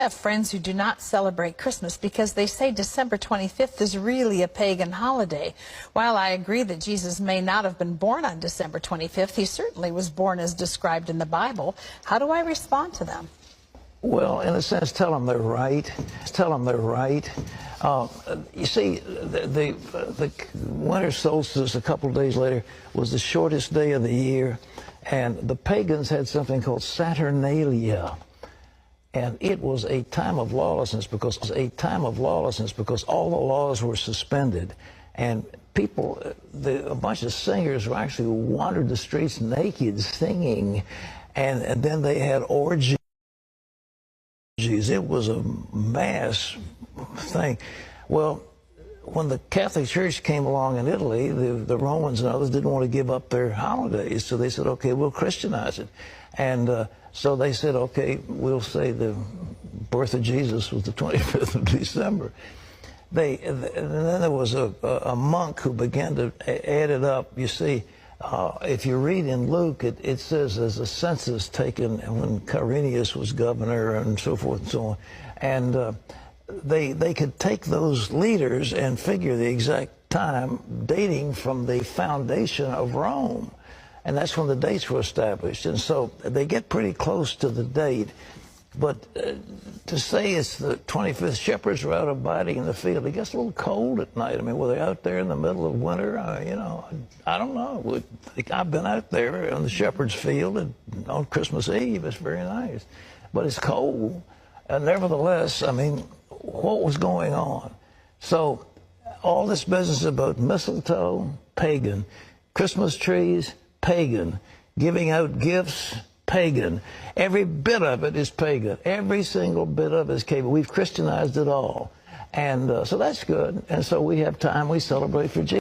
Have friends who do not celebrate Christmas because they say December 25th is really a pagan holiday. While I agree that Jesus may not have been born on December 25th, he certainly was born as described in the Bible. How do I respond to them? Well, in a sense, tell them they're right. Tell them they're right. You see, the winter solstice a couple of days later was the shortest day of the year, and the pagans had something called Saturnalia. And it was a time of lawlessness because all the laws were suspended, and people, a bunch of singers who actually wandered the streets naked singing, and then they had orgies. It was a mass thing. Well, when the Catholic Church came along in Italy, the Romans and others didn't want to give up their holidays, so they said, okay, we'll Christianize it. And so they said, okay, we'll say the birth of Jesus was the 25th of December. And then there was a monk who began to add it up. You see, if you read in Luke, it says there's a census taken when Quirinius was governor and so forth and so on. And they could take those leaders and figure the exact time dating from the foundation of Rome. And that's when the dates were established. And so they get pretty close to the date. But to say it's the 25th, shepherds were out abiding in the field. It gets a little cold at night. I mean, were they out there in the middle of winter? You know, I don't know. I've been out there on the shepherd's field on Christmas Eve. It's very nice. But it's cold. And nevertheless, I mean, what was going on? So all this business about mistletoe, pagan. Christmas trees, pagan. Giving out gifts, pagan. Every bit of it is pagan. Every single bit of it is pagan. We've Christianized it all. And so that's good. And so we have time. We celebrate for Jesus.